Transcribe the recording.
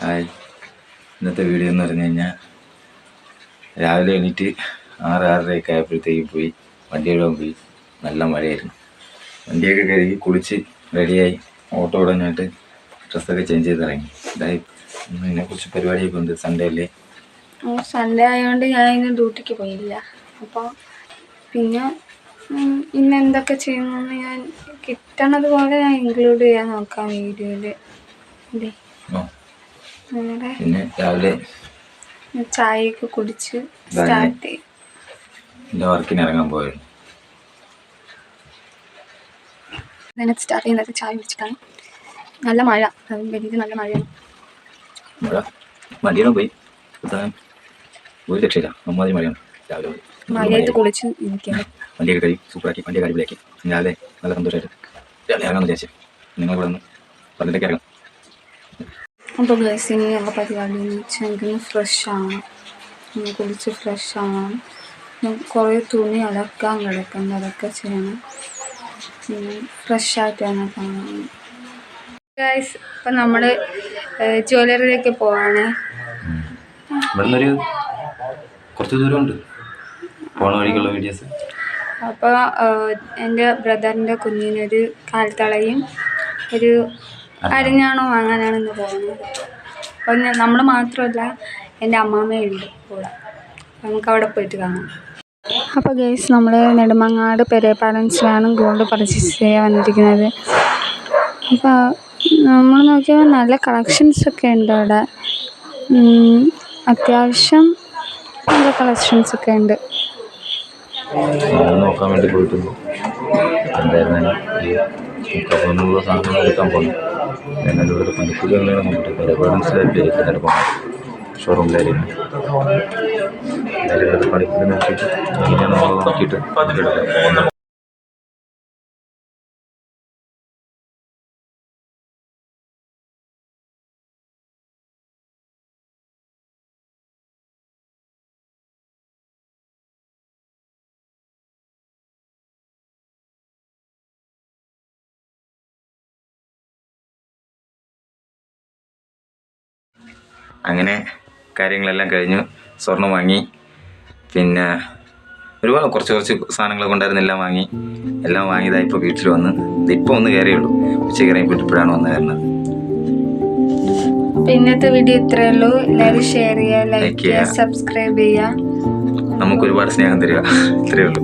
Hi. ഇന്നത്തെ video എന്ന് പറഞ്ഞു കഴിഞ്ഞാൽ രാവിലെ എണീറ്റ് 6-6:30 ആയപ്പോഴത്തേക്ക് പോയി വണ്ടി കഴുകാൻ പോയി. നല്ല മഴയായിരുന്നു. വണ്ടിയൊക്കെ കഴുകി കുളിച്ച് റെഡിയായി ഓട്ടോ ഉടനായിട്ട് ഡ്രസ്സൊക്കെ ചേഞ്ച് ചെയ്ത് ഇറങ്ങി. ഇതായി ഇതിനെക്കുറിച്ച് പരിപാടിയൊക്കെ ഉണ്ട്. സൺഡേ അല്ലേ? സൺഡേ ആയതുകൊണ്ട് ഞാൻ ഇന്ന് ഡ്യൂട്ടിക്ക് പോയില്ല. അപ്പോൾ പിന്നെ ഇന്ന് എന്തൊക്കെ ചെയ്യുന്നതെന്ന് ഞാൻ കിട്ടണത് പോലെ ഞാൻ ഇൻക്ലൂഡ് ചെയ്യാൻ നോക്കാം വീഡിയോയിൽ. പിന്നെ രാവിലെ ചായയൊക്കെ കുടിച്ച് സ്റ്റാർട്ട് ചെയ്യും. എൻ്റെ വർക്കിന് ഇറങ്ങാൻ പോയത്. അതിനകത്ത് സ്റ്റാർട്ട് ചെയ്യുന്നത് ചായ കുടിച്ചിട്ടാണ്. നല്ല മഴ, വലിയ നല്ല മഴയാണ്. മഴ വണ്ടിയിലും പോയി ഒരു രക്ഷയില്ല. അമ്മാതിരി മഴയാണ്. രാവിലെ മഴയത്ത് കുളിച്ച് ഇരിക്കുകയാണ്. വണ്ടിയൊക്കെ കഴിയും സൂപ്പറാക്കി വണ്ടിയൊക്കെ അടിപൊളിയാക്കി രാവിലെ നല്ല സന്തോഷമായിട്ട് രാവിലെ ഇറങ്ങാമെന്ന് വിചാരിച്ചു. നിങ്ങൾ കൂടെ ഒന്ന് പതിനൊക്കെ ഇറങ്ങാം. അപ്പോൾ ഗൈസ്, ഇനി ഞങ്ങളുടെ പരിപാടി എന്ന് വെച്ചാൽ എനിക്കൊന്ന് ഫ്രഷ് ആവണം. കുളിച്ച് ഫ്രഷ് ആവണം. കുറേ തുണി അലക്കാൻ കിടക്കുന്നത്, അതൊക്കെ ചെയ്യണം. പിന്നെ ഫ്രഷായിട്ടാണ് കാണുന്നത്. ഗൈസ്, ഇപ്പം നമ്മൾ ജ്വല്ലറിയിലേക്ക് പോവാണ്. ഇവിടുന്നൊരു കുറച്ച് ദൂരമുണ്ട് പോണ വഴിക്കുള്ള വീഡിയോസ്. അപ്പോൾ എൻ്റെ ബ്രദറിൻ്റെ കുഞ്ഞിനൊരു കാൽത്തളയും ഒരു അരിഞ്ഞാണോ വാങ്ങാനാണ് ഇന്ന് പോകുന്നത്. അപ്പോൾ നമ്മൾ മാത്രമല്ല, എൻ്റെ അമ്മാമ്മയുണ്ട് കൂടെ. നമുക്ക് അവിടെ പോയിട്ട് കാണാം. അപ്പോൾ ഗൈസ്, നമ്മൾ നെടുമങ്ങാട് പെരേപാടൻസിലാണ് ഗോൾഡ് പർച്ചേസ് ചെയ്യാൻ വന്നിരിക്കുന്നത്. അപ്പോൾ നമ്മൾ നോക്കിയപ്പോൾ നല്ല കളക്ഷൻസൊക്കെ ഉണ്ട് അവിടെ. അത്യാവശ്യം നല്ല കളക്ഷൻസൊക്കെ ഉണ്ട്. നോക്കാൻ വേണ്ടി പോയിട്ടുണ്ട്. എന്തായിരുന്നാലും ഈ സാധനങ്ങൾ എടുക്കാൻ പോകുന്നു. എന്നാലും ഇവിടെ പണിക്കൂലി നോക്കിയിട്ട് പെരേപാടൻസിലായിട്ട് പോകണം. ഷോറൂമിലായിരിക്കും. എന്തായാലും ഇവിടുത്തെ പണിക്കൂലി നോക്കിയിട്ട് എങ്ങനെയാണ് നോക്കിയിട്ട് എടുക്കാം. അങ്ങനെ കാര്യങ്ങളെല്ലാം കഴിഞ്ഞു. സ്വർണ്ണം വാങ്ങി, പിന്നെ ഒരുപാട് കുറച്ച് സാധനങ്ങളൊക്കെ ഉണ്ടായിരുന്നു. എല്ലാം വാങ്ങിയതായി ഇപ്പോൾ വീട്ടിൽ വന്ന് ഇപ്പോൾ ഒന്ന് കയറിയുള്ളൂ. ഉച്ചയ്ക്ക് ഇറങ്ങിപ്പോയിട്ട് ഇപ്പോഴാണ് വന്ന് കയറുന്നത്. ഇന്നത്തെ വീഡിയോ ഇത്രയേ ഉള്ളൂ. എല്ലാവരും ഷെയർ ചെയ്യുക, ലൈക്ക് ചെയ്യുക, സബ്സ്ക്രൈബ് ചെയ്യുക. നമുക്ക് ഒരുപാട് സ്നേഹം തരിക. ഇത്രയേ ഉള്ളൂ.